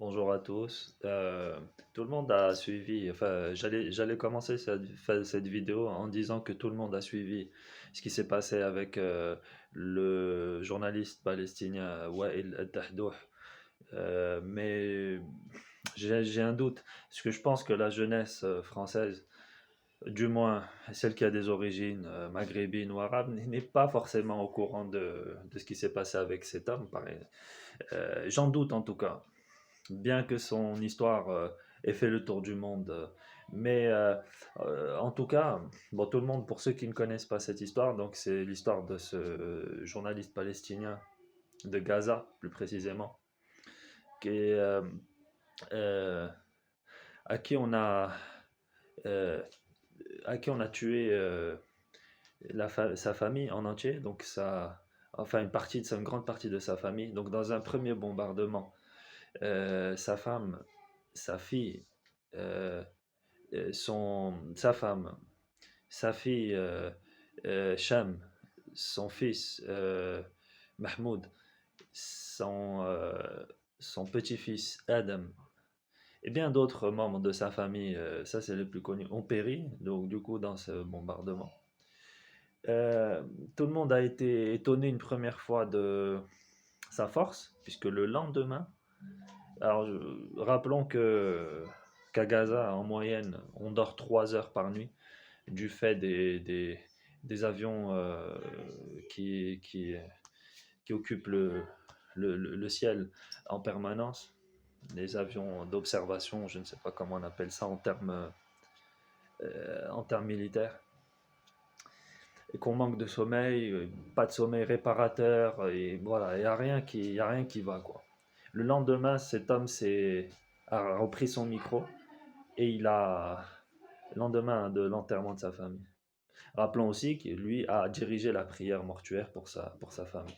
Bonjour à tous. Tout le monde a suivi, enfin, j'allais commencer cette vidéo en disant que tout le monde a suivi ce qui s'est passé avec le journaliste palestinien Wael El-Dahdouh. Mais j'ai un doute, parce que je pense que la jeunesse française, du moins celle qui a des origines maghrébines ou arabes, n'est pas forcément au courant de ce qui s'est passé avec cet homme. J'en doute en tout cas, bien que son histoire ait fait le tour du monde. Mais en tout cas, bon, tout le monde, pour ceux qui ne connaissent pas cette histoire, donc c'est l'histoire de ce journaliste palestinien de Gaza, plus précisément, qui est, euh, à qui on a euh, à qui on a tué sa famille en entier, donc enfin une grande partie de sa famille. Donc dans un premier bombardement, sa femme, sa fille, euh, sa femme, sa fille Sham, son fils Mahmoud, son, euh, son petit-fils Adam, et bien d'autres membres de sa famille, ça c'est les plus connus, ont péri, donc du coup dans ce bombardement. Euh, Tout le monde a été étonné une première fois de sa force, puisque le lendemain, rappelons que qu'à Gaza, en moyenne, on dort 3 heures par nuit du fait des avions qui occupent le ciel en permanence, les avions d'observation, je ne sais pas comment on appelle ça en termes militaires, et qu'on manque de sommeil, pas de sommeil réparateur, et voilà, y a rien qui va, quoi. Le lendemain, cet homme a repris son micro et le lendemain de l'enterrement de sa famille. Rappelons aussi que lui a dirigé la prière mortuaire pour sa famille.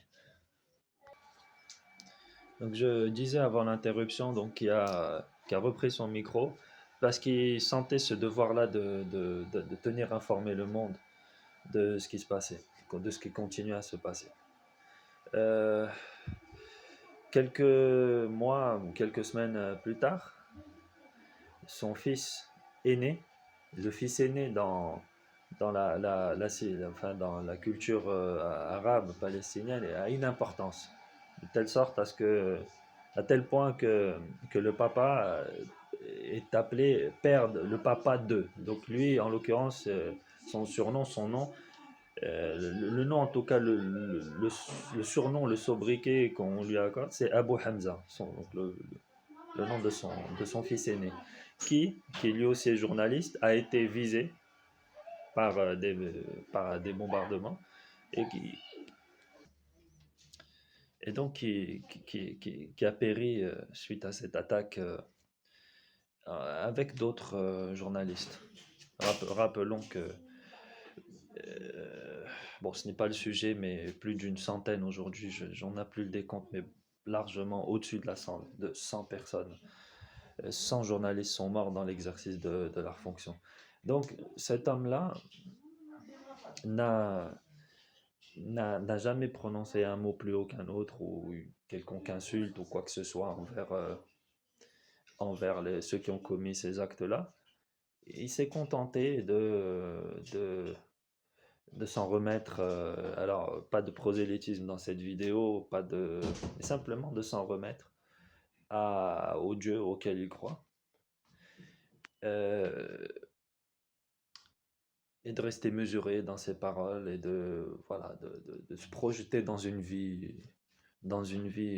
Donc je disais avant l'interruption, donc qui a repris son micro parce qu'il sentait ce devoir-là de tenir informé le monde de ce qui se passait, de ce qui continue à se passer. Euh, Quelques mois ou quelques semaines plus tard, son fils aîné, le fils aîné enfin, dans la culture arabe palestinienne a une importance, de telle sorte à tel point que le papa est appelé père, le papa de. Donc lui, en l'occurrence, son surnom, son nom, le nom en tout cas, le surnom, le sobriquet qu'on lui accorde, c'est Abu Hamza, donc le nom de son fils aîné, qui lui aussi est journaliste, a été visé par, par des bombardements et, et donc qui a péri suite à cette attaque avec d'autres journalistes. Rappelons que, bon, ce n'est pas le sujet, mais plus d'une centaine aujourd'hui, j'en ai plus le décompte, mais largement au-dessus de 100 personnes. 100 journalistes sont morts dans l'exercice de leur fonction. Donc cet homme-là n'a n'a jamais prononcé un mot plus haut qu'un autre ou eu quelconque insulte ou quoi que ce soit envers ceux qui ont commis ces actes-là. Il s'est contenté de s'en remettre, alors pas de prosélytisme dans cette vidéo, mais simplement de s'en remettre au Dieu auquel il croit. Euh, et de rester mesuré dans ses paroles et voilà, de se projeter dans une vie euh,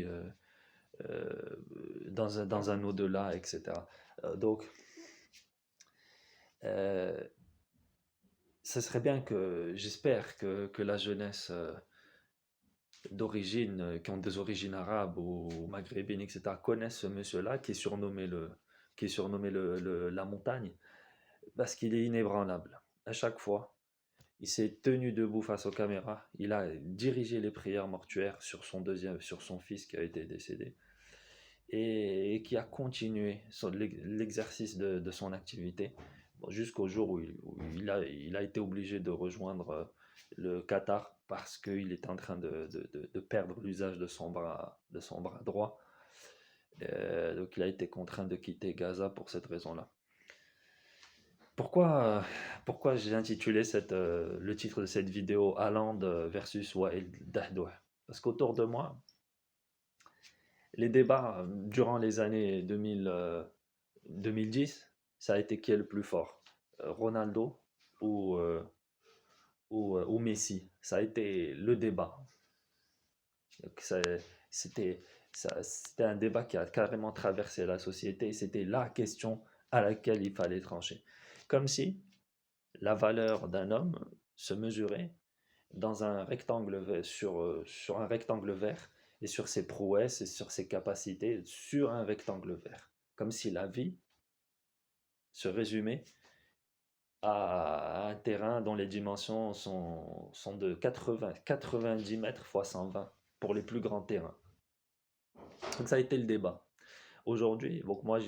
dans un au-delà, etc. Donc, euh, ce serait bien j'espère que la jeunesse d'origine, qui ont des origines arabes ou maghrébines, etc., connaissent ce monsieur-là qui est surnommé la montagne, parce qu'il est inébranlable. À chaque fois, il s'est tenu debout face aux caméras, il a dirigé les prières mortuaires sur son fils qui a été décédé, et qui a continué l'exercice de son activité, bon, jusqu'au jour où il a été obligé de rejoindre le Qatar parce qu'il est en train de perdre l'usage de son bras droit. Donc il a été contraint de quitter Gaza pour cette raison-là. Pourquoi, pourquoi j'ai intitulé le titre de cette vidéo Haaland versus Wael Dahdouh? Parce qu'autour de moi, les débats durant les années 2010, ça a été qui est le plus fort? Ronaldo ou, ou Messi? Ça a été le débat. Donc, c'était, c'était un débat qui a carrément traversé la société. C'était la question à laquelle il fallait trancher. Comme si la valeur d'un homme se mesurait dans un rectangle sur un rectangle vert et sur ses prouesses et sur ses capacités sur un rectangle vert. Comme si la vie se résumait à un terrain dont les dimensions sont de 90 mètres fois 120 pour les plus grands terrains. Donc ça a été le débat. Aujourd'hui, donc moi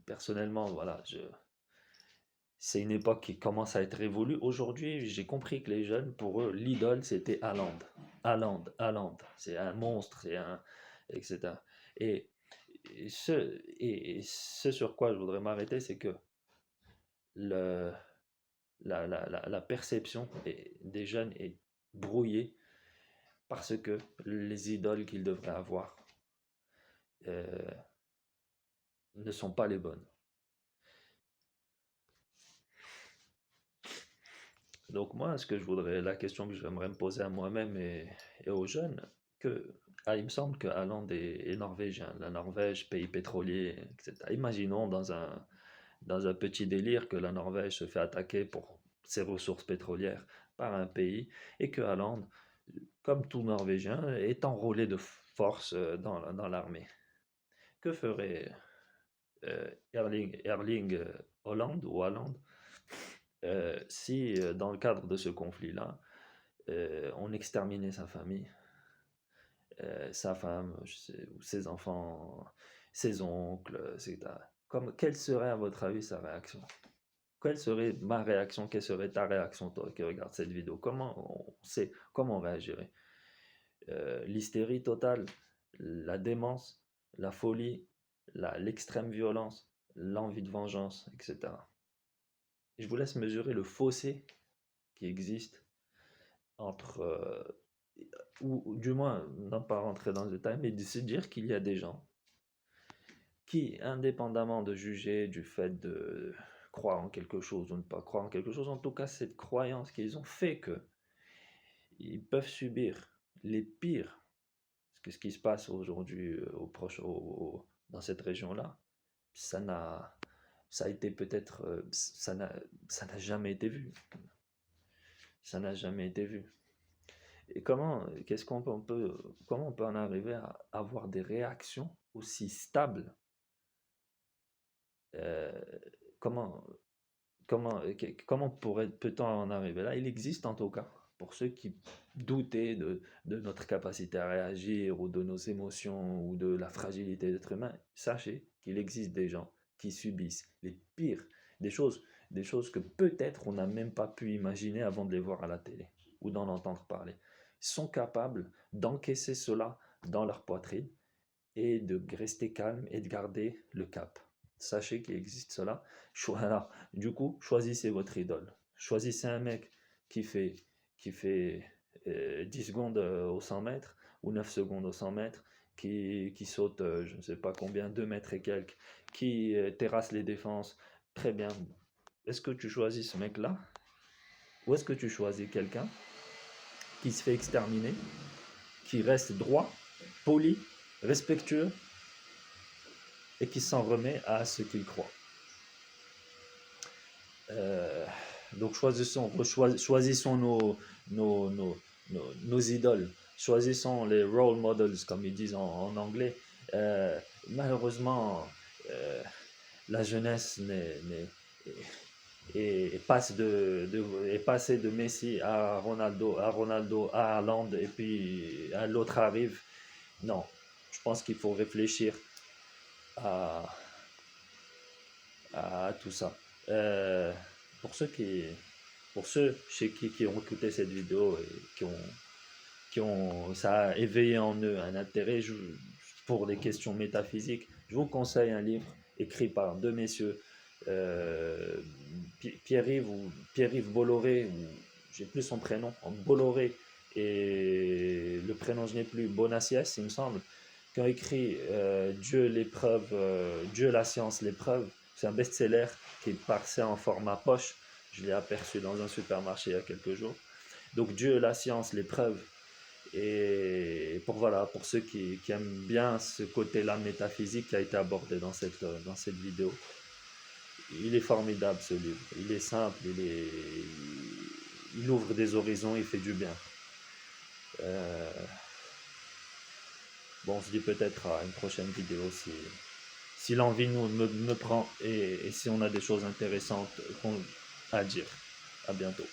personnellement, voilà, c'est une époque qui commence à être révolue. Aujourd'hui, j'ai compris que les jeunes, pour eux, l'idole, c'était Haaland. Haaland, Haaland. C'est un monstre, etc. Et, et ce sur quoi je voudrais m'arrêter, c'est que le, la perception des jeunes est brouillée parce que les idoles qu'ils devraient avoir euh, ne sont pas les bonnes. Donc moi, la question que j'aimerais me poser à moi-même et aux jeunes, il me semble que Haaland est norvégien, la Norvège, pays pétrolier, etc. Imaginons dans un petit délire que la Norvège se fait attaquer pour ses ressources pétrolières par un pays et que Haaland, comme tout Norvégien, est enrôlé de force dans l'armée. Que ferait Erling Holland ou Haaland si, dans le cadre de ce conflit-là, on exterminait sa famille, sa femme, ou ses enfants, ses oncles, etc. Quelle serait, à votre avis, sa réaction? Quelle serait ma réaction? Quelle serait ta réaction, toi qui regardes cette vidéo? Comment on réagirait? L'hystérie totale, la démence, la folie, l'extrême violence, l'envie de vengeance, etc. Je vous laisse mesurer le fossé qui existe entre, ou du moins, non pas rentrer dans le détail, mais de se dire qu'il y a des gens qui, indépendamment de juger du fait de croire en quelque chose ou ne pas croire en quelque chose, en tout cas cette croyance qu'ils ont fait que ils peuvent subir les pires, parce que ce qui se passe aujourd'hui dans cette région-là, ça n'a, ça a été peut-être, ça n'a jamais été vu. Ça n'a jamais été vu. Et comment on peut en arriver à avoir des réactions aussi stables? euh, comment, comment peut-on en arriver là? Il existe en tout cas, pour ceux qui doutaient de notre capacité à réagir ou de nos émotions ou de la fragilité d'être humain, sachez qu'il existe des gens qui subissent les pires, des choses, des choses que peut-être on n'a même pas pu imaginer avant de les voir à la télé ou d'en entendre parler. Ils sont capables d'encaisser cela dans leur poitrine et de rester calme et de garder le cap. Sachez qu'il existe cela. Voilà. Du coup, choisissez votre idole. Choisissez un mec qui fait 10 secondes au 100 mètres ou 9 secondes au 100 mètres, qui saute je ne sais pas combien, 2 mètres et quelques, qui terrasse les défenses. Très bien. Est-ce que tu choisis ce mec-là ou est-ce que tu choisis quelqu'un qui se fait exterminer, qui reste droit, poli, respectueux et qui s'en remet à ce qu'il croit? Euh, donc choisissons nos idoles, choisissons les role models, comme ils disent en anglais. Malheureusement, euh, la jeunesse est passée de Messi à Ronaldo, à Haaland, et puis l'autre arrive. Non, je pense qu'il faut réfléchir à, à tout ça. Euh, pour ceux qui, pour ceux chez qui ont écouté cette vidéo et ça a éveillé en eux un intérêt, pour les questions métaphysiques, je vous conseille un livre écrit par deux messieurs, euh, Pierre-Yves Bolloré, ou j'ai plus son prénom, Bolloré, et le prénom je n'ai plus, Bonacieux, il me semble, qui ont écrit Dieu, l'épreuve, Dieu, la science, l'épreuve. C'est un best-seller qui est passé en format poche. Je l'ai aperçu dans un supermarché il y a quelques jours. Donc Dieu, la science, l'épreuve. Et pour, voilà, pour ceux qui aiment bien ce côté-là métaphysique qui a été abordé dans cette vidéo. Il est formidable ce livre. Il est simple, il ouvre des horizons, il fait du bien. Euh, bon, on se dit peut-être à une prochaine vidéo si l'envie me prend et si on a des choses intéressantes à dire. À bientôt.